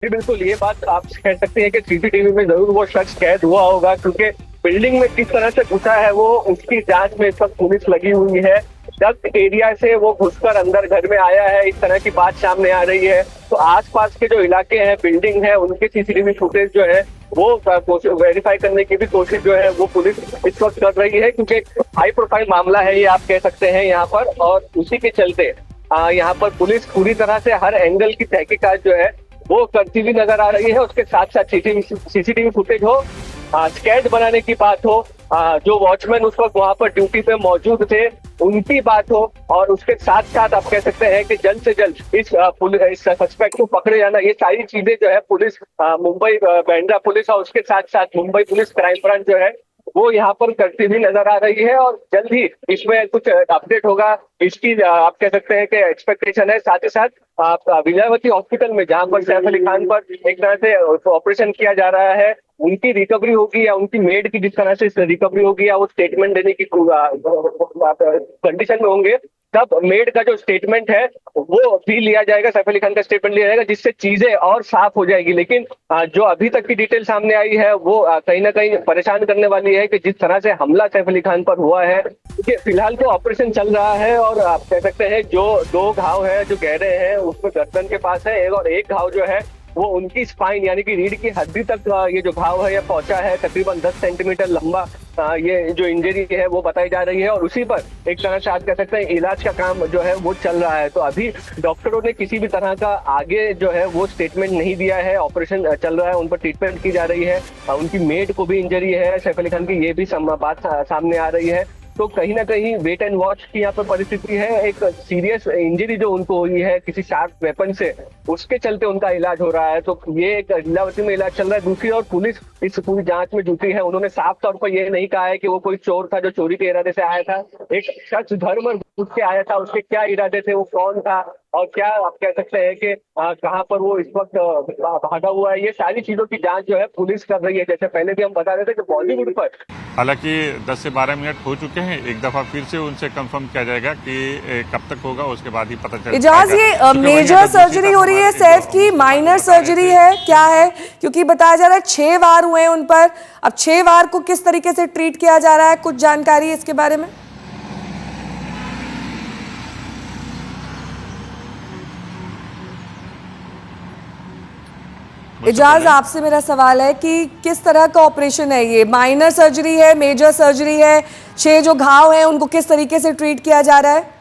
जी बिल्कुल, ये बात आप कह सकते हैं कि सीसीटीवी में जरूर वो शख्स कैद हुआ होगा, क्योंकि बिल्डिंग में किस तरह से घुसा है वो उसकी जांच में इस वक्त पुलिस लगी हुई है। डक्ट एरिया से वो घुसकर अंदर घर में आया है, इस तरह की बात सामने आ रही है। तो आसपास के जो इलाके हैं, बिल्डिंग है, उनके सीसीटीवी फुटेज जो है वो वेरीफाई करने की भी कोशिश जो है वो पुलिस इस वक्त कर रही है, क्योंकि हाई प्रोफाइल मामला है ये, आप कह सकते हैं यहाँ पर। और उसी के चलते यहाँ पर पुलिस पूरी तरह से हर एंगल की तहकीकात जो है वो करती हुई नजर आ रही है। उसके साथ साथ सीसीटीवी फुटेज हो, स्केच बनाने की बात हो, जो वॉचमैन उस वक्त वहां पर ड्यूटी पे मौजूद थे उनकी बात हो, और उसके साथ साथ आप कह सकते हैं कि जल्द से जल्द इस सस्पेक्ट को पकड़े जाना, ये सारी चीजें जो है पुलिस, मुंबई बांद्रा पुलिस और उसके साथ साथ मुंबई पुलिस क्राइम ब्रांच जो है वो यहाँ पर करती हुई नजर आ रही है। और जल्द ही इसमें कुछ अपडेट होगा, इसकी आप कह सकते हैं कि एक्सपेक्टेशन है। साथ ही साथ विजयवती हॉस्पिटल में जहां पर सैफ अली खान पर एक तरह से ऑपरेशन किया जा रहा है, उनकी रिकवरी होगी या उनकी मेड की जिस तरह से रिकवरी होगी या वो स्टेटमेंट देने की कंडीशन में होंगे, तब मेड का जो स्टेटमेंट है वो भी लिया जाएगा, सैफ अली खान का स्टेटमेंट लिया जाएगा, जिससे चीजें और साफ हो जाएगी। लेकिन जो अभी तक की डिटेल सामने आई है वो कहीं ना कहीं परेशान करने वाली है, कि जिस तरह से हमला सैफ अली खान पर हुआ है, क्योंकि फिलहाल तो ऑपरेशन चल रहा है और आप कह सकते हैं जो दो घाव है जो गहरे हैं उसमें गर्दन के पास है, और एक घाव जो है वो उनकी स्पाइन यानी कि रीढ़ की हड्डी तक ये जो घाव है ये पहुंचा है, तकरीबन 10 सेंटीमीटर लंबा ये जो इंजरी है वो बताई जा रही है। और उसी पर एक तरह से आज कह सकते हैं इलाज का काम जो है वो चल रहा है। तो अभी डॉक्टरों ने किसी भी तरह का आगे जो है वो स्टेटमेंट नहीं दिया है, ऑपरेशन चल रहा है, उन पर ट्रीटमेंट की जा रही है। उनकी मेड को भी इंजरी है सैफ अली खान की, ये भी बात सामने आ रही है। तो कहीं ना कहीं वेट एंड वॉच की यहाँ पर परिस्थिति है। एक सीरियस इंजरी जो उनको हुई है किसी शार्प वेपन से, उसके चलते उनका इलाज हो रहा है। तो ये एक लीलावती में इलाज चल रहा है। दूसरी ओर पुलिस इस पूरी जांच में जुटी है। उन्होंने साफ तौर पर यह नहीं कहा है कि वो कोई चोर था जो चोरी के इरादे से आया था। एक शख्स धर्म घुस के आया था, उसके क्या इरादे थे, वो कौन था, और क्या आप कह सकते हैं कि कहाँ पर वो इस वक्त भागा हुआ है, ये सारी चीजों की जांच जो है पुलिस कर रही है। जैसे पहले भी हम बता रहे थे कि बॉलीवुड पर हालांकि 10 से 12 मिनट हो चुके हैं, एक दफा फिर से उनसे कंफर्म किया जाएगा कि कब तक होगा, उसके बाद ही पता चल इजाज, ये मेजर सर्जरी हो रही है सैफ की, माइनर सर्जरी है, क्या है? क्योंकि बताया जा रहा है 6 वार हुए हैं उन पर। अब 6 वार को किस तरीके से ट्रीट किया जा रहा है, कुछ जानकारी इसके बारे में? इजाज, आपसे मेरा सवाल है कि किस तरह का ऑपरेशन है ये? माइनर सर्जरी है, मेजर सर्जरी है? 6 जो घाव हैं उनको किस तरीके से ट्रीट किया जा रहा है?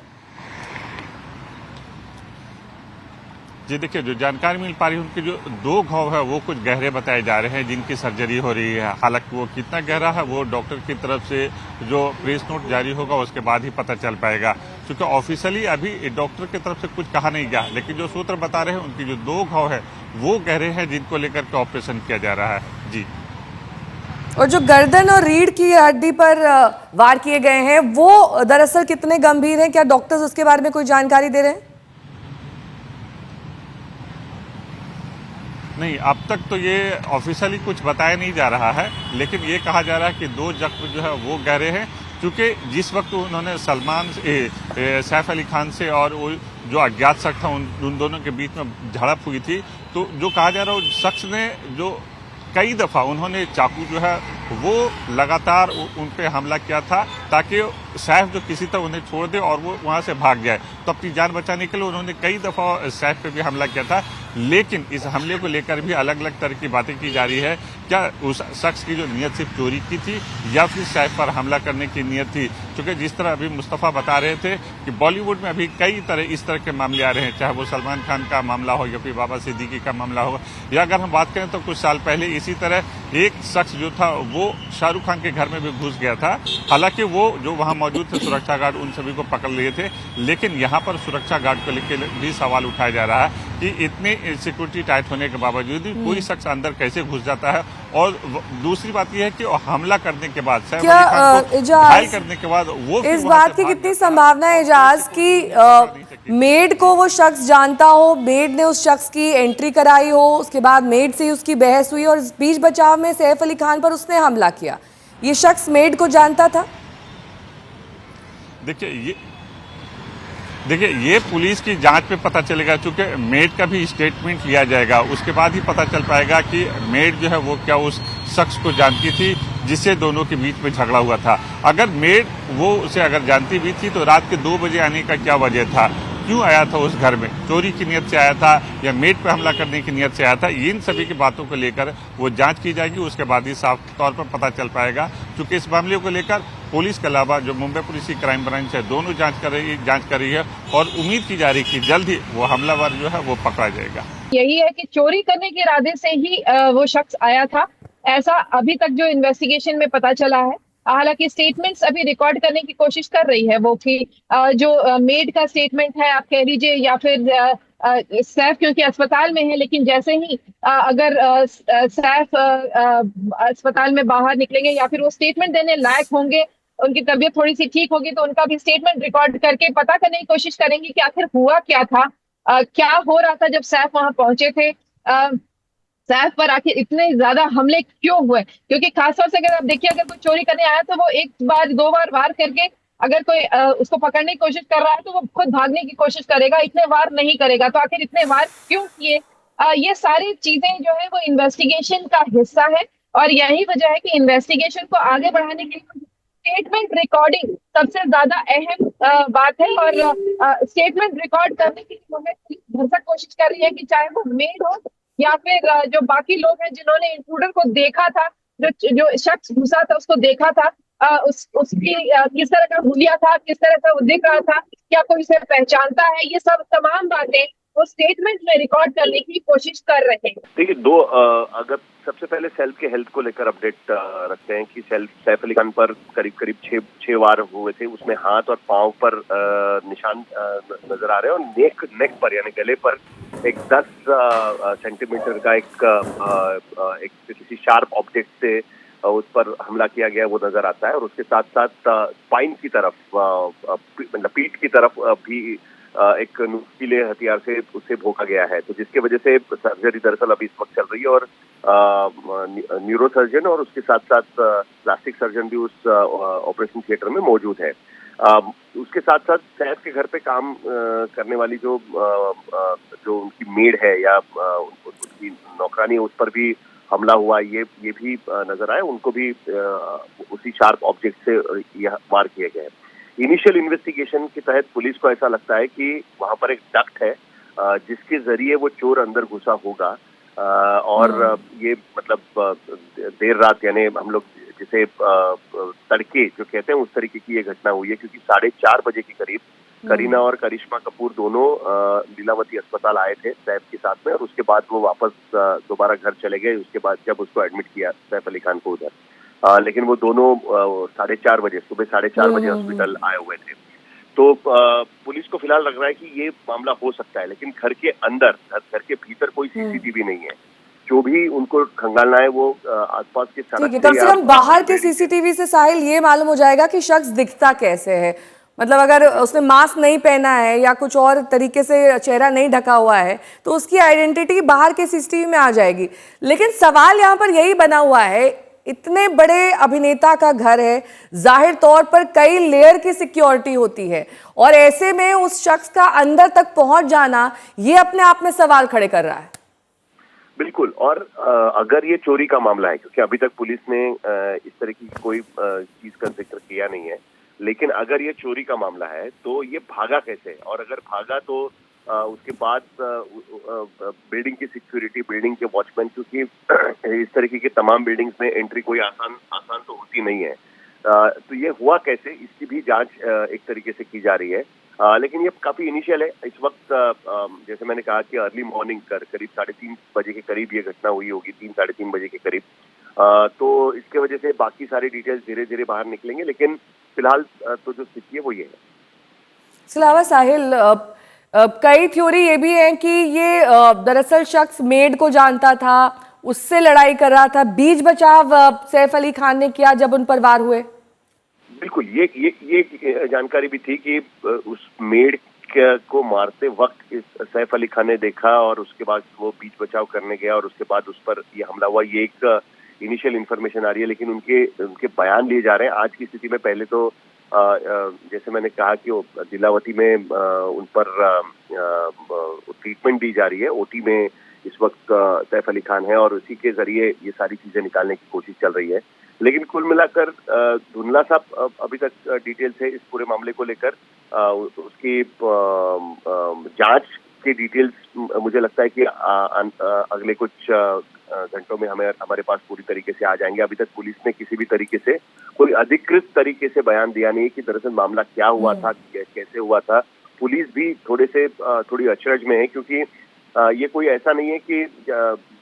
जी देखिए, जो जानकारी मिल पा रही है उनके जो 2 घाव है वो कुछ गहरे बताए जा रहे हैं जिनकी सर्जरी हो रही है। हालांकि वो कितना गहरा है वो डॉक्टर की तरफ से जो प्रेस नोट जारी होगा उसके बाद ही पता चल पाएगा, क्योंकि ऑफिशियली अभी डॉक्टर की तरफ से कुछ कहा नहीं गया। लेकिन जो सूत्र बता रहे हैं उनकी जो 2 घाव है वो गहरे हैं जिनको लेकर के ऑपरेशन किया जा रहा है। जी, और जो गर्दन और रीढ़ की हड्डी पर वार किए गए हैं वो दरअसल कितने गंभीर हैं? क्या डॉक्टर्स उसके बारे में कोई जानकारी दे रहे हैं? नहीं, अब तक तो ये ऑफिशियली कुछ बताया नहीं जा रहा है, लेकिन ये कहा जा रहा है कि 2 जख्म जो है वो गहरे हैं, क्योंकि जिस वक्त उन्होंने सैफ अली खान से और वो जो अज्ञात शख्स था उन दोनों के बीच में झड़प हुई थी, तो जो कहा जा रहा है उस शख्स ने जो कई दफा उन्होंने चाकू जो है वो लगातार उन पे हमला किया था, ताकि सैफ जो किसी तरह उन्हें छोड़ दे और वो वहां से भाग जाए। तो अपनी जान बचाने के लिए उन्होंने कई दफा सैफ पे भी हमला किया था। लेकिन इस हमले को लेकर भी अलग अलग तरह की बातें की जा रही है। क्या उस शख्स की जो नीयत सिर्फ चोरी की थी या फिर सैफ पर हमला करने की नीयत थी? क्योंकि जिस तरह अभी मुस्तफा बता रहे थे कि बॉलीवुड में अभी कई तरह इस तरह के मामले आ रहे हैं, चाहे वो सलमान खान का मामला हो या फिर बाबा सिद्दीकी का मामला हो, या अगर हम बात करें तो कुछ साल पहले इसी तरह एक शख्स जो था वो शाहरुख खान के घर में भी घुस गया था। हालांकि वो जो वहां मौजूद थे सुरक्षा गार्ड उन सभी को पकड़ लिए थे, लेकिन यहाँ पर सुरक्षा गार्ड को लेकर भी सवाल उठाया जा रहा है कि इतने सिक्योरिटी टाइट होने के बावजूद भी कोई शख्स अंदर कैसे घुस जाता है। और दूसरी बात यह है कि हमला करने के बाद सैफ अली खान को घायल करने के बाद वो इस बात की कितनी संभावना है इजाज की मेड को वो शख्स जानता हो, मेड ने उस शख्स की एंट्री कराई हो, उसके बाद मेड से ही उसकी बहस हुई और इस बीच बचाव में सैफ अली खान पर उसने हमला किया, ये शख्स मेड को जानता था? देखिए देखिए, ये पुलिस की जांच पे पता चलेगा, चूंकि मेड का भी स्टेटमेंट लिया जाएगा, उसके बाद ही पता चल पाएगा कि मेड जो है वो क्या उस शख्स को जानती थी जिससे दोनों के बीच में झगड़ा हुआ था। अगर मेड वो उसे अगर जानती भी थी तो रात के 2 बजे आने का क्या वजह था, क्यों आया था उस घर में, चोरी की नियत से आया था या मेड पे हमला करने की नियत से आया था, इन सभी की बातों को लेकर वो जांच की जाएगी। उसके बाद ही साफ तौर पर पता चल पाएगा, क्योंकि इस मामले को लेकर पुलिस के अलावा जो मुंबई पुलिस की क्राइम ब्रांच है, दोनों जांच कर रही है और उम्मीद की जा रही है कि जल्द ही वो हमलावर जो है वो पकड़ा जाएगा। यही है कि चोरी करने के इरादे से ही वो शख्स आया था, ऐसा अभी तक जो इन्वेस्टिगेशन में पता चला है। हालांकि स्टेटमेंट्स अभी रिकॉर्ड करने की कोशिश कर रही है वो कि जो मेड का स्टेटमेंट है आप कह लीजिए, या फिर सैफ क्योंकि अस्पताल में है, लेकिन जैसे ही अगर सैफ अस्पताल में बाहर निकलेंगे या फिर वो स्टेटमेंट देने लायक होंगे, उनकी तबीयत थोड़ी सी ठीक होगी, तो उनका भी स्टेटमेंट रिकॉर्ड करके पता करने की कोशिश करेंगे कि आखिर हुआ क्या था, क्या हो रहा था जब सैफ वहां पहुंचे थे, सैफ पर आखिर इतने ज्यादा हमले क्यों हुए। क्योंकि खासतौर से अगर आप देखिए, अगर कोई चोरी करने आया तो वो 1 बार 2 बार वार करके, अगर कोई उसको पकड़ने की कोशिश कर रहा है तो वो खुद भागने की कोशिश करेगा, इतने वार नहीं करेगा। तो आखिर इतने वार क्यों किए, ये सारी चीजें जो है वो इन्वेस्टिगेशन का हिस्सा है, और यही वजह है कि इन्वेस्टिगेशन को आगे बढ़ाने के लिए स्टेटमेंट रिकॉर्डिंग सबसे ज्यादा अहम बात है। और स्टेटमेंट रिकॉर्ड करने के लिए भरसक कोशिश कर रही है कि चाहे वो मेड हो या फिर जो बाकी लोग हैं जिन्होंने इंट्रूडर को देखा था, जो शख्स घुसा था उसको देखा था, उसकी किस तरह का हुलिया था, किस तरह से वो दिख रहा था, क्या कोई उसे पहचानता है, ये सब तमाम बातें वो स्टेटमेंट में रिकॉर्ड करने की कोशिश कर रहे हैं। देखिए, अगर सबसे पहले सेल्फ के हेल्थ को लेकर अपडेट रखते हैं कि सैफ अली खान पर करीब 6 वार हुए थे, उसमें हाथ और पांव पर निशान नजर आ रहे हैं और नेक पर यानी गले पर एक 10 सेंटीमीटर का एक किसी शार्प ऑब्जेक्ट से उस पर हमला किया गया वो नजर आता है। और उसके साथ साथ स्पाइन की तरफ मतलब पीठ की तरफ भी एक नुकीले हथियार से उसे भोंका गया है, तो जिसके वजह से सर्जरी दरअसल अभी इस वक्त चल रही है और न्यूरो सर्जन और उसके साथ साथ प्लास्टिक सर्जन भी उस ऑपरेशन थिएटर में मौजूद है। उसके साथ साथ सैफ के घर पे काम करने वाली जो उनकी मेड है या उनकी नौकरानी है, उस पर भी हमला हुआ, ये भी नजर आए, उनको भी उसी शार्प ऑब्जेक्ट से वार किए गए। इनिशियल इन्वेस्टिगेशन के तहत पुलिस को ऐसा लगता है कि वहां पर एक डक्ट है जिसके जरिए वो चोर अंदर घुसा होगा, और ये मतलब देर रात यानी हम लोग जिसे तड़के जो कहते हैं उस तरीके की ये घटना हुई है, क्योंकि 4:30 बजे के करीब करीना और करिश्मा कपूर दोनों लीलावती अस्पताल आए थे सैफ के साथ में, और उसके बाद वो वापस दोबारा घर चले गए। उसके बाद जब उसको एडमिट किया सैफ अली खान को उधर, लेकिन वो दोनों 4:30 बजे सुबह 4:30 बजे हॉस्पिटल आए हुए थे। तो पुलिस को फिलहाल लग रहा है कि ये मामला हो सकता है, लेकिन घर के अंदर, घर के भीतर कोई सीसीटीवी नहीं है। जो भी उनको खंगालना है वो आसपास के सड़क कम से कम बाहर के सीसीटीवी से साहिल ये मालूम हो जाएगा कि शख्स दिखता कैसे है। मतलब अगर उसने मास्क नहीं पहना है या कुछ और तरीके से चेहरा नहीं ढका हुआ है तो उसकी आइडेंटिटी बाहर के सीसीटीवी में आ जाएगी। लेकिन सवाल यहाँ पर यही बना हुआ है, इतने बड़े अभिनेता का घर है, जाहिर तौर पर कई लेयर की सिक्योरिटी होती है, और ऐसे में उस शख्स का अंदर तक पहुंच जाना ये अपने आप में सवाल खड़े कर रहा है। बिल्कुल, और अगर ये चोरी का मामला है, क्योंकि अभी तक पुलिस ने इस तरह की कोई चीज का जिक्र किया नहीं है, लेकिन अगर ये चोरी का मामला है तो ये भागा कैसे, और अगर भागा तो उसके बाद बिल्डिंग की सिक्योरिटी, बिल्डिंग के वॉचमैन, क्योंकि इस तरीके की तमाम बिल्डिंग्स में एंट्री कोई आसान तो होती नहीं है, तो ये हुआ कैसे, इसकी भी जांच एक तरीके से की जा रही है। लेकिन ये काफी इनिशियल है इस वक्त। जैसे मैंने कहा कि अर्ली मॉर्निंग करीब 3:30 बजे के करीब ये घटना हुई होगी, 3-3:30 बजे के करीब। तो इसके वजह से बाकी सारी डिटेल्स धीरे धीरे बाहर निकलेंगे, लेकिन फिलहाल तो जो स्थिति है वो ये है। इसके अलावा साहिल, कई थ्योरी ये भी है कि ये दरअसल शख्स मेड को जानता था, उससे लड़ाई कर रहा था, बीच बचाव सैफ अली खान ने किया जब उन पर वार हुए। बिल्कुल, ये जानकारी भी थी कि उस मेड को मारते वक्त इस सैफ अली खान ने देखा और उसके बाद वो बीच बचाव करने गया और उसके बाद उस पर ये हमला हुआ। ये एक इनिशियल इन्फॉर्मेशन आ रही है, लेकिन उनके बयान लिए जा रहे हैं। आज की स्थिति में पहले तो जैसे मैंने कहा कि दिलावती में उन पर ट्रीटमेंट दी जा रही है। ओटी में इस वक्त सैफ अली खान है और उसी के जरिए ये सारी चीजें निकालने की कोशिश चल रही है। लेकिन कुल मिलाकर धुंधला सा अभी तक डिटेल्स है इस पूरे मामले को लेकर। उसकी जांच की डिटेल्स मुझे लगता है कि अगले कुछ घंटों में हमारे पास पूरी तरीके से आ जाएंगे। अभी तक पुलिस ने किसी भी तरीके से कोई अधिकृत तरीके से बयान दिया नहीं है कि दरअसल मामला क्या हुआ था, कैसे हुआ था। पुलिस भी थोड़ी अचरज में है, क्योंकि ये कोई ऐसा नहीं है कि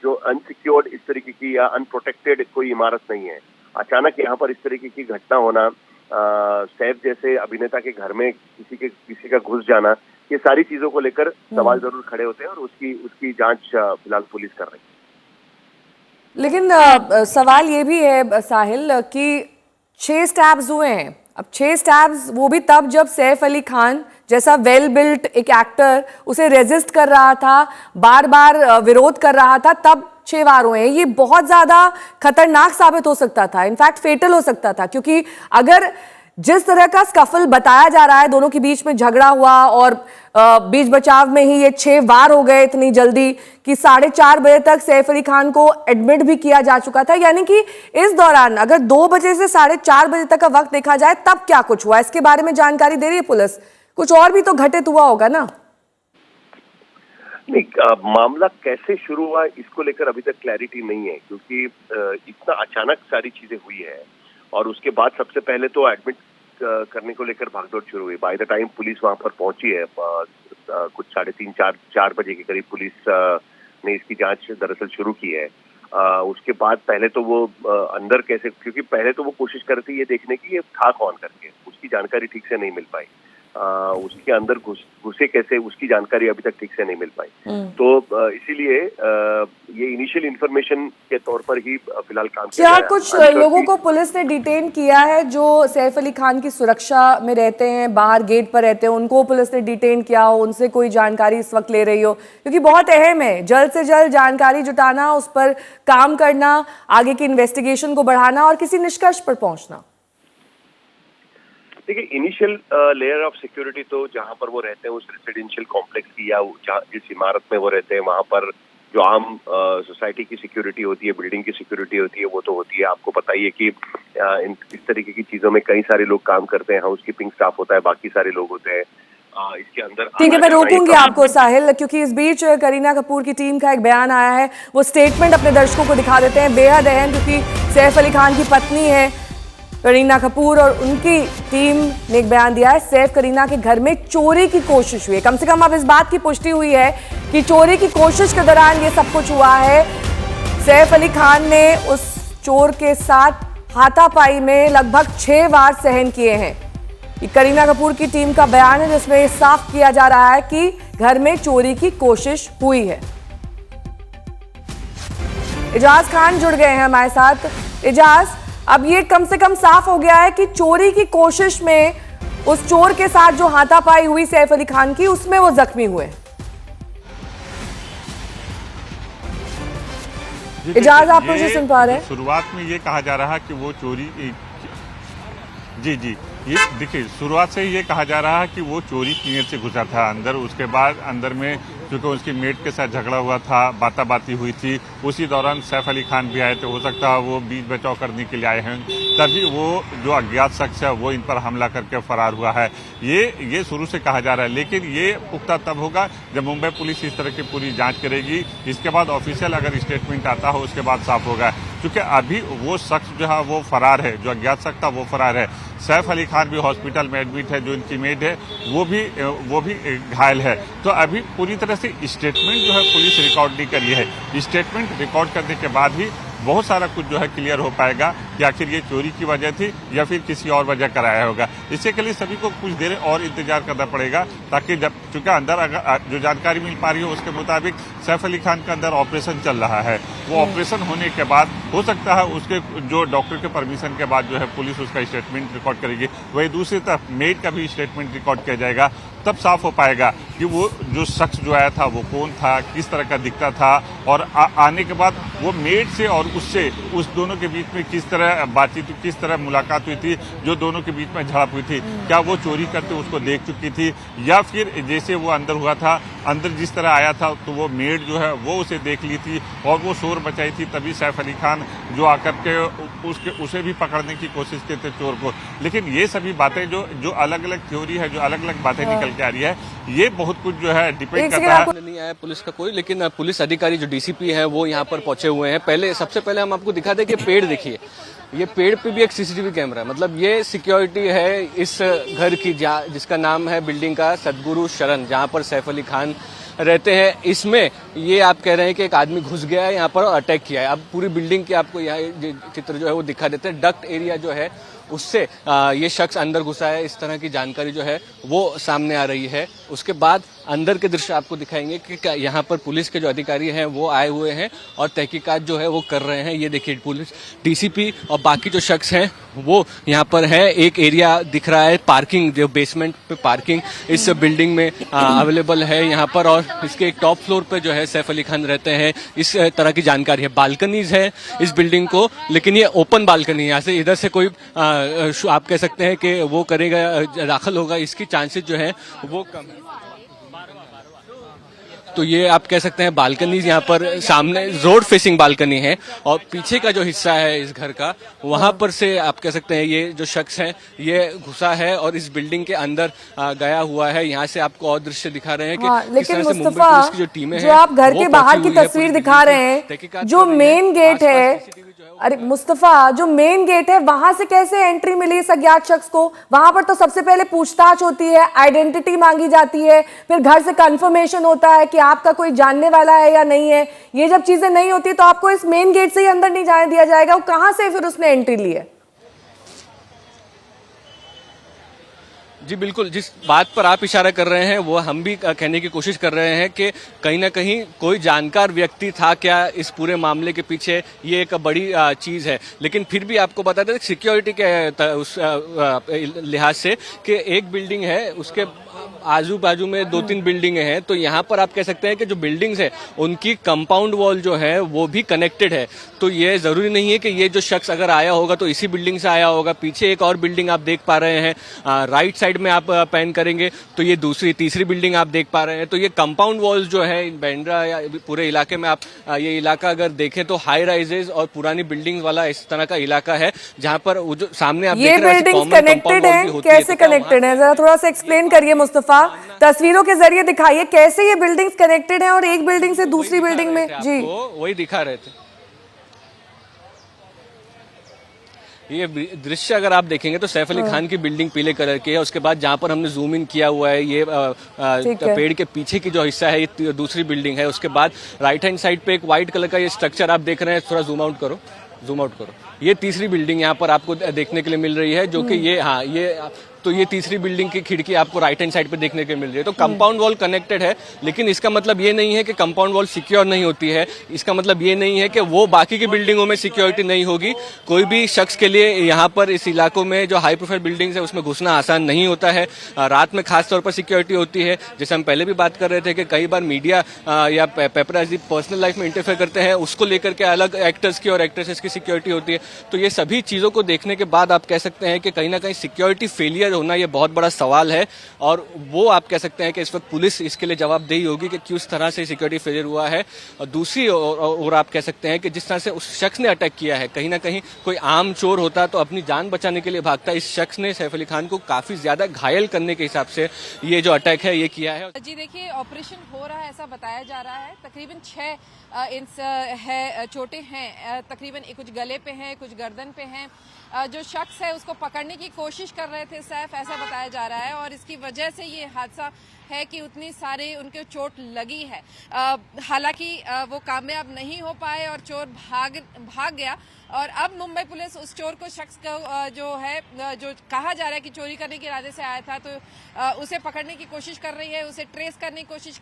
जो अनसिक्योर्ड इस तरीके की या अनप्रोटेक्टेड कोई इमारत नहीं है। अचानक यहाँ पर इस तरीके की घटना होना, सैफ जैसे अभिनेता के घर में किसी का घुस जाना, ये सारी चीजों को लेकर सवाल जरूर खड़े होते हैं और उसकी जांच फिलहाल पुलिस कर रही है। लेकिन सवाल ये भी है साहिल कि 6 स्टैब्स हुए हैं। अब 6 स्टैब्स वो भी तब जब सैफ अली खान जैसा वेल बिल्ट एक एक्टर उसे रेजिस्ट कर रहा था, बार बार विरोध कर रहा था, तब 6 वार हुए हैं। ये बहुत ज्यादा खतरनाक साबित हो सकता था, इनफैक्ट फेटल हो सकता था, क्योंकि अगर जिस तरह का स्कफल बताया जा रहा है, दोनों के बीच में झगड़ा हुआ और बीच बचाव में ही ये 6 वार हो गए इतनी जल्दी कि 4:30 बजे तक सैफ अली खान को एडमिट भी किया जा चुका था। यानी कि इस दौरान अगर 2 बजे से 4:30 बजे तक का वक्त देखा जाए, तब क्या कुछ हुआ, इसके बारे में जानकारी दे रही है पुलिस? कुछ और भी तो घटित हुआ होगा ना? नहीं, मामला कैसे शुरू हुआ इसको लेकर अभी तक क्लैरिटी नहीं है, क्योंकि इतना अचानक सारी चीजें हुई है। और उसके बाद सबसे पहले तो एडमिट करने को लेकर भागदौड़ शुरू हुई। बाय द टाइम पुलिस वहां पर पहुंची है, कुछ 3:30-4 बजे के करीब पुलिस ने इसकी जांच दरअसल शुरू की है। उसके बाद पहले तो वो अंदर कैसे, क्योंकि पहले तो वो कोशिश कर रही थी ये देखने की ये था कौन करके, उसकी जानकारी ठीक से नहीं मिल पाई। उसके अंदर घुसे कैसे, उसकी जानकारी अभी तक ठीक से नहीं मिल पाई। तो इसीलिए ये इनिशियल इंफॉर्मेशन के तौर पर ही फिलहाल काम किया क्या कुछ लोगों को पुलिस ने डिटेन किया है जो सैफ अली खान की सुरक्षा में रहते हैं, बाहर गेट पर रहते हैं, उनको पुलिस ने डिटेन किया हो, उनसे कोई जानकारी इस वक्त ले रही हो? क्योंकि बहुत अहम है जल्द से जल्द जानकारी जुटाना, उस पर काम करना, आगे की इन्वेस्टिगेशन को बढ़ाना और किसी निष्कर्ष पर पहुंचना। देखिए, इनिशियल लेयर ऑफ सिक्योरिटी तो जहां पर वो रहते हैं उस रेसिडेंशियल कॉम्प्लेक्स की या जिस इमारत में वो रहते हैं वहां पर जो आम सोसाइटी की सिक्योरिटी होती है, बिल्डिंग की सिक्योरिटी होती है, वो तो होती है। आपको पता ही है कि इस तरीके की चीजों में कई सारे लोग काम करते हैं, हाउसकीपिंग स्टाफ होता है, बाकी सारे लोग होते हैं इसके अंदर। ठीक है, मैं रोकूंगी आपको साहिल, क्योंकि इस बीच करीना कपूर की टीम का एक बयान आया है, वो स्टेटमेंट अपने दर्शकों को दिखा देते हैं। बेहद अहम, क्योंकि सैफ अली खान की पत्नी है करीना कपूर और उनकी टीम ने एक बयान दिया है। सैफ करीना के घर में चोरी की कोशिश हुई है, कम से कम अब इस बात की पुष्टि हुई है कि चोरी की कोशिश के दौरान ये सब कुछ हुआ है। सैफ अली खान ने उस चोर के साथ हाथापाई में लगभग 6 वार सहन किए हैं। ये करीना कपूर की टीम का बयान है, जिसमें साफ किया जा रहा है कि घर में चोरी की कोशिश हुई है। इजाज खान जुड़ गए हैं हमारे साथ। इजाज, अब ये कम से कम साफ हो गया है कि चोरी की कोशिश में उस चोर के साथ जो हाथापाई हुई सैफ अली खान की, उसमें वो जख्मी हुए। इजाज, आप मुझे सुन पा रहे हैं? शुरुआत में ये कहा जा रहा है कि वो चोरी, जी ये देखिए, शुरुआत से ही ये कहा जा रहा है कि वो चोरी की नीयत से घुसा था अंदर। उसके बाद अंदर में क्योंकि उसकी मेट के साथ झगड़ा हुआ था, बाताबाती हुई थी, उसी दौरान सैफ अली खान भी आए थे। हो सकता है वो बीच बचाव करने के लिए आए हैं, तभी वो जो अज्ञात शख्स है वो इन पर हमला करके फरार हुआ है। ये शुरू से कहा जा रहा है, लेकिन ये पुख्ता तब होगा जब मुंबई पुलिस इस तरह की पूरी जांच करेगी। इसके बाद ऑफिशियल अगर स्टेटमेंट आता हो उसके बाद साफ होगा, क्योंकि अभी वो शख्स जो है वो फरार है, जो अज्ञात शख्स था वो फरार है। सैफ अली खान भी हॉस्पिटल में एडमिट है, जो इनकी मेड है वो भी घायल है। तो अभी पूरी तरह से स्टेटमेंट जो है पुलिस रिकॉर्ड नहीं करी है। स्टेटमेंट रिकॉर्ड करने के बाद ही बहुत सारा कुछ जो है क्लियर हो पाएगा कि आखिर ये चोरी की वजह थी या फिर किसी और वजह कराया होगा। इससे के लिए सभी को कुछ देर और इंतजार करना पड़ेगा, ताकि जब चूंकि अंदर अगर जो जानकारी मिल पा रही है उसके मुताबिक सैफ अली खान का अंदर ऑपरेशन चल रहा है। वो ऑपरेशन होने के बाद हो सकता है उसके जो डॉक्टर के परमिशन के बाद जो है पुलिस उसका स्टेटमेंट रिकॉर्ड करेगी। वही दूसरी तरफ मेड का भी स्टेटमेंट रिकॉर्ड किया जाएगा, तब साफ हो पाएगा कि वो जो शख्स जो आया था वो कौन था, किस तरह का दिखता था, और आने के बाद वो मेड से और उससे उस दोनों के बीच में किस तरह बातचीत, किस तरह मुलाकात हुई थी, जो दोनों के बीच में झड़प हुई थी, क्या वो चोरी करते उसको देख चुकी थी, या फिर जैसे वो अंदर हुआ था, अंदर जिस तरह आया था तो वो मेड जो है वो उसे देख ली थी और वो शोर मचाई थी, तभी सैफ अली खान जो आकर के उसे भी पकड़ने की कोशिश की थी, चोर को। लेकिन ये सभी बातें जो अलग अलग थ्योरी है, जो अलग अलग बातें निकल के आ रही है, ये बहुत कुछ जो है डिपेंड करता है। नहीं आया पुलिस का कोई, लेकिन पुलिस अधिकारी जो डीसीपी है वो यहाँ पर पहुंचे हुए हैं। सबसे पहले हम आपको दिखा दें कि पेड़ देखिए, ये पेड़ पे भी एक सीसीटीवी कैमरा है। मतलब ये सिक्योरिटी है इस घर की जिसका नाम है बिल्डिंग का सदगुरु शरण, जहाँ पर सैफ अली खान रहते हैं। इसमें ये आप कह रहे हैं कि एक आदमी घुस गया है यहाँ पर और अटैक किया है। अब पूरी बिल्डिंग की आपको यहाँ चित्र जो है वो दिखा देते हैं। डक्ट एरिया जो है उससे ये शख्स अंदर घुसा है, इस तरह की जानकारी जो है वो सामने आ रही है। उसके बाद अंदर के दृश्य आपको दिखाएंगे कि यहाँ पर पुलिस के जो अधिकारी हैं वो आए हुए हैं और तहकीकात जो है वो कर रहे हैं। ये देखिए पुलिस, डीसीपी और बाकी जो शख्स हैं वो यहाँ पर है। एक एरिया दिख रहा है पार्किंग, जो बेसमेंट पे पार्किंग इस बिल्डिंग में अवेलेबल है यहाँ पर, और इसके एक टॉप फ्लोर पे जो है सैफ अली खान रहते हैं, इस तरह की जानकारी है। बालकनीज है इस बिल्डिंग को, लेकिन ये ओपन बालकनी है, यहाँ से इधर से कोई आप कह सकते हैं कि वो करेगा, दाखिल होगा, इसकी चांसेस जो है वो कम है। तो ये आप कह सकते हैं बालकनीज यहाँ पर सामने रोड फेसिंग बालकनी है, और पीछे का जो हिस्सा है इस घर का, वहां पर से आप कह सकते हैं ये जो शख्स है ये घुसा है और इस बिल्डिंग के अंदर गया हुआ है। यहाँ से आपको और दृश्य दिखा रहे हैं कि लेकिन मुस्तफा, जो टीमें जो आप घर के बाहर की तस्वीर दिखा रहे हैं, जो मेन गेट है, अरे मुस्तफा, जो मेन गेट है वहां से कैसे एंट्री मिली इस अज्ञात शख्स को? वहां पर तो सबसे पहले पूछताछ होती है, आइडेंटिटी मांगी जाती है, फिर घर से कंफर्मेशन होता है कि आपका कोई जानने वाला है या नहीं है। ये जब चीजें नहीं होती तो आपको इस मेन गेट से ही अंदर नहीं जाने दिया जाएगा। वो कहां से फिर उसने एंट्री ली है? जी बिल्कुल, जिस बात पर आप इशारा कर रहे हैं वो हम भी कहने की कोशिश कर रहे हैं कि कहीं ना कहीं कोई जानकार व्यक्ति था क्या इस पूरे मामले के पीछे, ये एक बड़ी चीज़ है। लेकिन फिर भी आपको बता दें सिक्योरिटी के उस लिहाज से कि एक बिल्डिंग है, उसके आजू बाजू में 2-3 बिल्डिंगें हैं, तो यहाँ पर आप कह सकते हैं कि जो बिल्डिंग्स है उनकी कंपाउंड वॉल जो है वो भी कनेक्टेड है। तो ये जरूरी नहीं है कि ये जो शख्स अगर आया होगा तो इसी बिल्डिंग से आया होगा। पीछे एक और बिल्डिंग आप देख पा रहे हैं, राइट साइड में आप पैन करेंगे तो ये तीसरी बिल्डिंग आप देख पा रहे हैं। तो ये कंपाउंड वॉल्स जो है बांद्रा या पूरे इलाके में, आप ये इलाका अगर देखें तो हाई राइजेज और पुरानी बिल्डिंग वाला इस तरह का इलाका है, जहाँ पर जो सामने आप ये बिल्डिंग्स कनेक्टेड है, कैसे कनेक्टेड है? जरा थोड़ा सा एक्सप्लेन करिए मुस्तफा, तस्वीरों के जरिए दिखाइए कैसे ये बिल्डिंग्स कनेक्टेड हैं और एक बिल्डिंग से दूसरी बिल्डिंग में। जी वही दिखा रहे थे। ये दृश्य अगर आप देखेंगे तो सैफ अली खान की बिल्डिंग पीले कलर की है। उसके बाद जहां पर हमने जूम इन किया हुआ है, ये पेड़ के पीछे की जो हिस्सा है ये दूसरी बिल्डिंग है। उसके बाद राइट हैंड साइड पे एक व्हाइट कलर का ये स्ट्रक्चर आप देख रहे हैं, थोड़ा जूम आउट करो, ये तीसरी बिल्डिंग यहाँ पर आपको देखने के लिए मिल रही है, जो कि ये तीसरी बिल्डिंग की खिड़की आपको राइट हैंड साइड पे देखने के मिल रही है। तो कंपाउंड वॉल कनेक्टेड है, लेकिन इसका मतलब ये नहीं है कि कंपाउंड वॉल सिक्योर नहीं होती है। इसका मतलब ये नहीं है कि वो बाकी की बिल्डिंगों में सिक्योरिटी नहीं होगी। कोई भी शख्स के लिए यहाँ पर इस इलाकों में जो हाई प्रोफाइल बिल्डिंग्स है उसमें घुसना आसान नहीं होता है। रात में खासतौर पर सिक्योरिटी होती है, जैसे हम पहले भी बात कर रहे थे कि कई बार मीडिया या पेपराजी पर्सनल लाइफ में इंटरफेयर करते हैं, उसको लेकर के अलग एक्टर्स की और एक्ट्रेसेस की सिक्योरिटी होती है। तो ये सभी चीज़ों को देखने के बाद आप कह सकते हैं कि कहीं ना कहीं सिक्योरिटी फेलियर होना ये बहुत बड़ा सवाल है, और वो आप कह सकते हैं कि इस वक्त पुलिस इसके लिए जवाबदेही होगी कि किस तरह से सिक्योरिटी फेलियर हुआ है। और दूसरी और आप कह सकते हैं कि जिस तरह से उस शख्स ने अटैक किया है, कहीं ना कहीं कोई आम चोर होता तो अपनी जान बचाने के लिए भागता, इस शख्स ने सैफ अली खान को काफी ज्यादा घायल करने के हिसाब से ये जो अटैक है ये किया है। जी देखिए, ऑपरेशन हो रहा है ऐसा बताया जा रहा है। तकरीबन 6 इंच है चोटें हैं, तकरीबन कुछ गले पे हैं, कुछ गर्दन पे हैं। जो शख्स है उसको पकड़ने की कोशिश कर रहे थे सैफ, ऐसा बताया जा रहा है, और इसकी वजह से ये हादसा है कि उतनी सारे उनके चोट लगी है। हालांकि वो कामयाब नहीं हो पाए और चोर भाग गया, और अब मुंबई पुलिस उस चोर को शख्स को जो कहा जा रहा है कि चोरी करने के इरादे से आया था, तो उसे पकड़ने की कोशिश कर रही है, उसे ट्रेस करने की कोशिश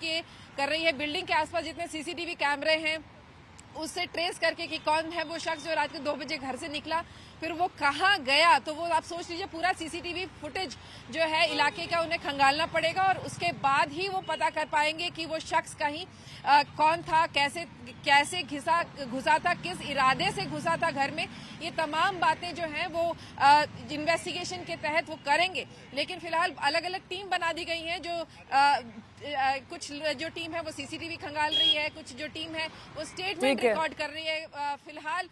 कर रही है। बिल्डिंग के आसपास जितने सीसीटीवी कैमरे हैं उससे ट्रेस करके कि कौन है वो शख्स जो रात के 2 बजे घर से निकला, फिर वो कहाँ गया, तो वो आप सोच लीजिए पूरा सीसीटीवी फुटेज जो है इलाके का उन्हें खंगालना पड़ेगा और उसके बाद ही वो पता कर पाएंगे कि वो शख्स कहीं कौन था, कैसे घुसा था, किस इरादे से घुसा था घर में। ये तमाम बातें जो हैं वो इन्वेस्टिगेशन के तहत वो करेंगे। लेकिन फिलहाल अलग अलग टीम बना दी गई है, जो कुछ जो टीम है वो सीसीटीवी खंगाल रही है, कुछ जो टीम है वो स्टेटमेंट रिकॉर्ड कर रही है। फिलहाल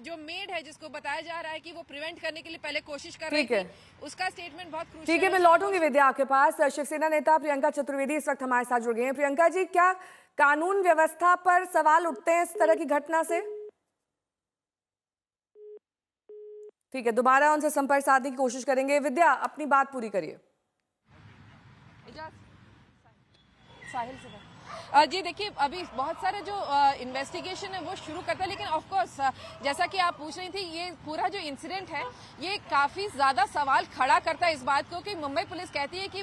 जो मेड है जिसको बताया जा रहा है कि वो प्रिवेंट करने के लिए पहले कोशिश कर रही थी, उसका स्टेटमेंट बहुत क्रूशियल है। ठीक है, मैं लौटूंगी विद्या आपके पास। शिवसेना नेता प्रियंका चतुर्वेदी इस वक्त हमारे साथ जुड़ गए हैं। प्रियंका जी, क्या कानून व्यवस्था पर सवाल उठते हैं इस तरह की घटना से? ठीक है, दोबारा उनसे संपर्क साधने की कोशिश करेंगे। विद्या, अपनी बात पूरी करिए। साहिल से जी देखिए, अभी बहुत सारे जो इन्वेस्टिगेशन है वो शुरू करता है, लेकिन ऑफ कोर्स जैसा कि आप पूछ रही थी, ये पूरा जो इंसिडेंट है ये काफी ज्यादा सवाल खड़ा करता है इस बात को कि मुंबई पुलिस कहती है कि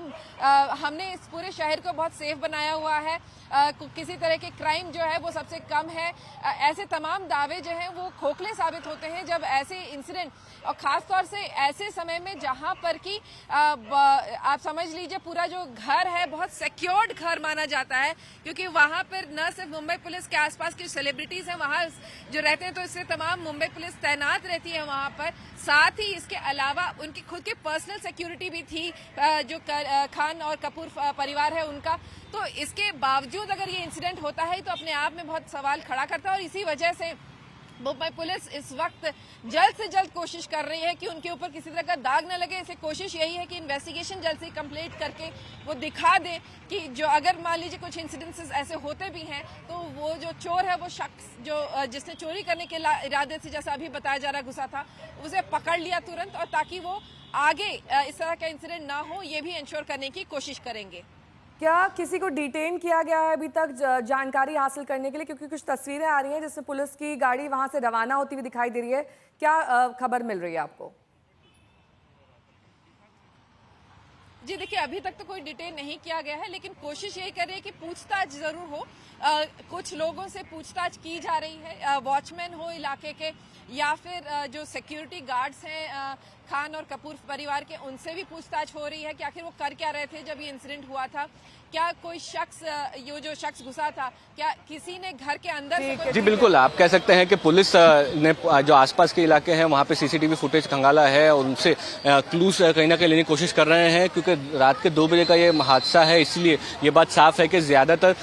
हमने इस पूरे शहर को बहुत सेफ बनाया हुआ है, किसी तरह के क्राइम जो है वो सबसे कम है। ऐसे तमाम दावे जो हैं वो खोखले साबित होते हैं जब ऐसे इंसिडेंट, और खास तौर से ऐसे समय में जहां पर कि आप समझ लीजिए पूरा जो घर है बहुत सिक्योर्ड घर माना जाता है, क्योंकि वहां पर न सिर्फ मुंबई पुलिस के आसपास की सेलिब्रिटीज हैं वहां जो रहते हैं, तो इससे तमाम मुंबई पुलिस तैनात रहती है वहां पर। साथ ही इसके अलावा उनकी खुद की पर्सनल सिक्योरिटी भी थी, जो खान और कपूर परिवार है उनका। तो इसके बावजूद अगर ये इंसिडेंट होता है तो अपने आप में बहुत सवाल खड़ा करता है, और इसी वजह से मुंबई पुलिस इस वक्त जल्द से जल्द कोशिश कर रही है कि उनके ऊपर किसी तरह का दाग न लगे। इसे कोशिश यही है कि इन्वेस्टिगेशन जल्द से कंप्लीट करके वो दिखा दे कि जो अगर मान लीजिए कुछ इंसिडेंसेस ऐसे होते भी हैं तो वो जो चोर है, वो शख्स जो जिसने चोरी करने के इरादे से, जैसा अभी बताया जा रहा घुसा था, उसे पकड़ लिया तुरंत, और ताकि वो आगे इस तरह का इंसिडेंट ना हो ये भी इंश्योर करने की कोशिश करेंगे। क्या किसी को डिटेन किया गया है अभी तक जानकारी हासिल करने के लिए? क्योंकि कुछ तस्वीरें आ रही हैं जिसमें पुलिस की गाड़ी वहां से रवाना होती हुई दिखाई दे रही है। क्या खबर मिल रही है आपको? जी देखिए, अभी तक तो कोई डिटेन नहीं किया गया है, लेकिन कोशिश यही कर रही है कि पूछताछ जरूर हो। कुछ लोगों से पूछताछ की जा रही है, वॉचमैन हो इलाके के या फिर जो सिक्योरिटी गार्ड्स हैं खान और कपूर परिवार के, उनसे भी पूछताछ हो रही है कि आखिर वो कर क्या रहे थे जब ये इंसिडेंट हुआ था। क्या कोई शख्स, ये जो शख्स घुसा था, क्या किसी ने घर के अंदर से जी बिल्कुल, आप कह सकते हैं कि पुलिस ने जो आसपास के इलाके हैं वहाँ पे सीसीटीवी फुटेज खंगाला है और उनसे क्लूज कहीं ना कहीं लेने की कोशिश कर रहे हैं, क्योंकि रात के 2 बजे का ये हादसा है, इसलिए ये बात साफ है कि ज्यादातर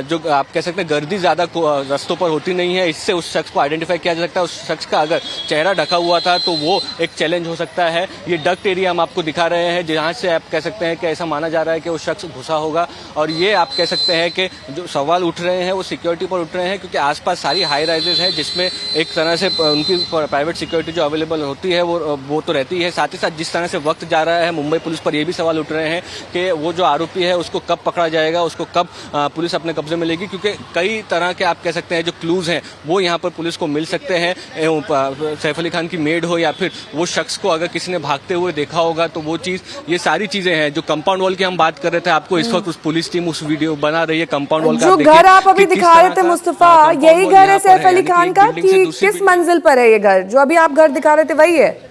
जो आप कह सकते हैं गर्दी ज्यादा रस्तों पर होती नहीं है। इससे उस शख्स को आइडेंटिफाई किया जा सकता है। उस शख्स का अगर चेहरा ढका हुआ था तो वो एक चैलेंज हो सकता है। ये डक्ट एरिया हम आपको दिखा रहे हैं जहाँ से आप कह सकते हैं कि ऐसा माना जा रहा है कि वो शख्स घुसा होगा, और ये आप कह सकते हैं कि जो सवाल उठ रहे हैं वो सिक्योरिटी पर उठ रहे हैं, क्योंकि आसपास सारी हाई राइजेस हैं जिसमें एक तरह से उनकी प्राइवेट सिक्योरिटी जो अवेलेबल होती है वो तो रहती है। साथ ही साथ जिस तरह से वक्त जा रहा है, मुंबई पुलिस पर ये भी सवाल उठ रहे हैं कि वो जो आरोपी है उसको कब पकड़ा जाएगा, उसको कब पुलिस अपने कब्जे में लेगी, क्योंकि कई तरह के आप कह सकते हैं जो क्लूज हैं वो यहाँ पर पुलिस को मिल सकते हैं। सैफ अली खान की मेड हो या फिर वो शख्स को अगर किसी ने भागते हुए देखा होगा तो वो चीज, ये सारी चीजें हैं। जो कंपाउंड वॉल की हम बात कर रहे थे, आपको इस वक्त उस पुलिस टीम उस वीडियो बना रही है कंपाउंड वॉल का। जो घर आप अभी दिखा रहे थे मुस्तफा, यही घर है सैफ अली खान का कि किस मंजिल पर है ये घर? जो अभी आप घर दिखा रहे थे वही है?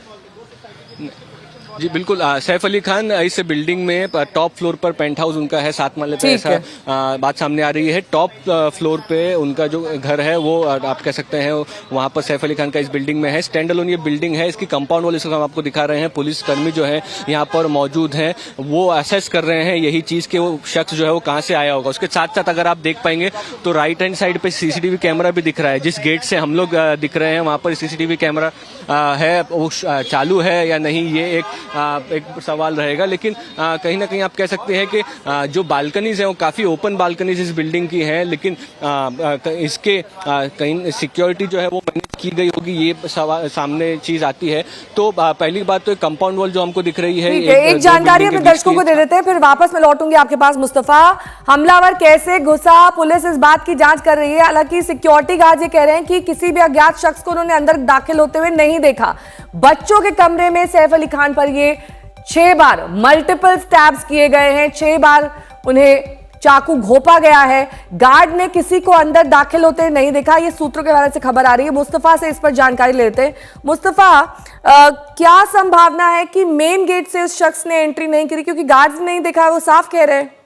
जी बिल्कुल, सैफ अली खान इस बिल्डिंग में टॉप फ्लोर पर पेंट हाउस उनका है, 7 माले पे, ऐसा बात सामने आ रही है। टॉप फ्लोर पे उनका जो घर है वो आप कह सकते हैं वहां पर सैफ अली खान का इस बिल्डिंग में है। स्टैंड अलोन ये बिल्डिंग है, इसकी कंपाउंड वॉल इसको हम आपको दिखा रहे हैं। पुलिस कर्मी जो है यहाँ पर मौजूद हैं, वो असेस कर रहे हैं यही चीज कि वो शख्स जो है वो कहाँ से आया होगा। उसके साथ साथ अगर आप देख पाएंगे तो राइट हैंड साइड पे सीसीटीवी कैमरा भी दिख रहा है। जिस गेट से हम लोग दिख रहे हैं वहां पर सीसीटीवी कैमरा है, वो चालू है या नहीं ये एक सवाल रहेगा। लेकिन कहीं ना कहीं आप कह सकते हैं कि जो बालकनीज हैं वो काफी ओपन बालकनीज इस बिल्डिंग की हैं, लेकिन इसके कहीं सिक्योरिटी जो है वो मैनेज की गई होगी, ये सामने चीज आती है। तो पहली बात तो कंपाउंड वॉल जो हमको दिख रही है, एक जानकारी अपने दर्शकों को दे देते हैं, फिर वापस मैं लौटूंगी आपके पास। मुस्तफा, हमलावर कैसे घुसा, पुलिस इस बात की जांच कर रही है। हालांकि सिक्योरिटी गार्ड ये कह रहे हैं कि किसी भी अज्ञात शख्स को उन्होंने अंदर दाखिल होते हुए नहीं देखा। बच्चों के कमरे में सैफ अली खान पर ये 6 बार मल्टीपल स्टैब्स किए गए हैं, 6 बार उन्हें चाकू घोंपा गया है। गार्ड ने किसी को अंदर दाखिल होते नहीं देखा, ये सूत्रों के बारे से खबर आ रही है। मुस्तफा से इस पर जानकारी लेते हैं। मुस्तफा, क्या संभावना है कि मेन गेट से उस शख्स ने एंट्री नहीं करी, क्योंकि गार्ड्स ने नहीं देखा, वो साफ कह रहे हैं।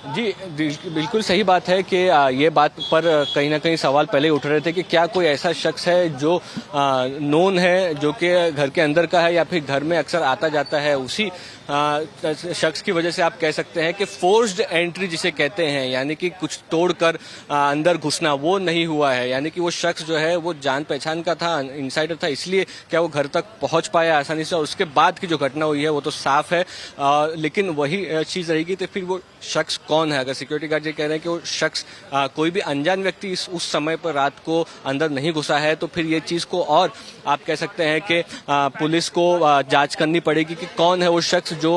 जी बिल्कुल सही बात है कि ये बात पर कहीं ना कहीं सवाल पहले उठ रहे थे कि क्या कोई ऐसा शख्स है जो नोन है, जो कि घर के अंदर का है या फिर घर में अक्सर आता जाता है, उसी शख्स की वजह से आप कह सकते हैं कि फोर्स्ड एंट्री जिसे कहते हैं, यानी कि कुछ तोड़कर अंदर घुसना, वो नहीं हुआ है। यानी कि वो शख्स जो है वो जान पहचान का था, इनसाइडर था, इसलिए क्या वो घर तक पहुंच पाया आसानी से, और उसके बाद की जो घटना हुई है वो तो साफ है। लेकिन वही चीज़ रहेगी तो फिर वो शख्स कौन है? अगर सिक्योरिटी गार्ड ये कह रहे हैं कि वो शख्स कोई भी अनजान व्यक्ति उस समय पर रात को अंदर नहीं घुसा है, तो फिर ये चीज़ को और आप कह सकते हैं कि पुलिस को जांच करनी पड़ेगी कि कौन है वो शख्स जो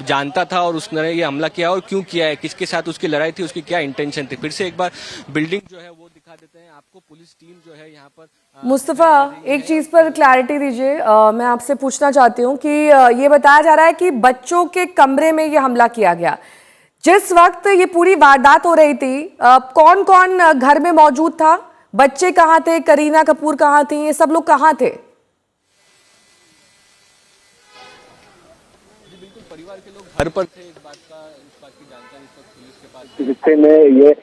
जानता था और उसने ये हमला किया और क्यों किया है, किसके साथ उसकी लड़ाई थी, उसकी क्या इंटेंशन थी। फिर से एक बार बिल्डिंग जो है वो दिखा देते हैं आपको। पुलिस टीम जो है यहाँ पर मुस्तफा, एक चीज पर क्लैरिटी दीजिए। मैं आपसे पूछना चाहती हूँ कि ये बताया जा रहा है कि बच्चों के कमरे में ये हमला किया गया। जिस वक्त ये पूरी वारदात हो रही थी, कौन कौन घर में मौजूद था? बच्चे कहाँ थे? करीना कपूर कहाँ थी? ये सब लोग कहाँ थे? परिवार के लोग घर पर थे। इस बात की जानकारी पुलिस के पास। जिससे में ये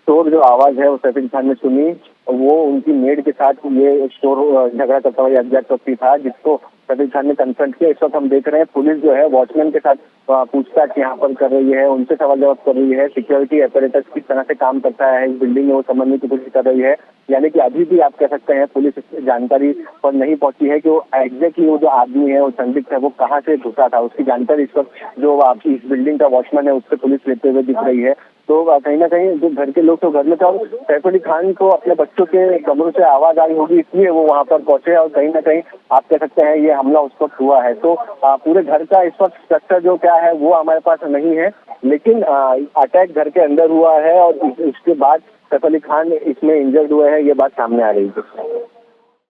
शोर जो आवाज है वो सैफ अली खान ने सुनी, वो उनकी मेड के साथ ये शोर झगड़ा करता हुआ अज्ञात व्यक्ति था, जिसको सैफ अली खान ने कन्फ्रंट किया। इस वक्त हम देख रहे हैं पुलिस जो है वॉचमैन के साथ पूछताछ यहाँ पर कर रही है, उनसे सवाल जवाब कर रही है। सिक्योरिटी अपैरेटस किस तरह से काम करता है इस बिल्डिंग में वो समझने की कोशिश कर रही है। यानी कि अभी भी आप कह सकते हैं पुलिस जानकारी पर नहीं पहुंची है कि वो एग्जैक्टली वो जो आदमी है, वो संदिग्ध है, वो कहाँ से घुसा था। उसकी जानकारी इस वक्त जो आपकी इस बिल्डिंग का वॉचमैन है उससे पुलिस लेते हुए दिख रही है। तो कहीं ना कहीं जो घर के लोग तो घर में थे, और सैफ अली खान को अपने बच्चों के कमरों से आवाज आई होगी, इसलिए वो वहां पर पहुंचे, और कहीं ना कहीं आप कह सकते हैं ये हमला उस वक्त हुआ है। तो पूरे घर का इस वक्त स्ट्रक्चर जो क्या है वो हमारे पास नहीं है, लेकिन अटैक घर के अंदर हुआ है और उसके बाद सैफ अली खान इसमें इंजर्ड हुए हैं, ये बात सामने आ रही है।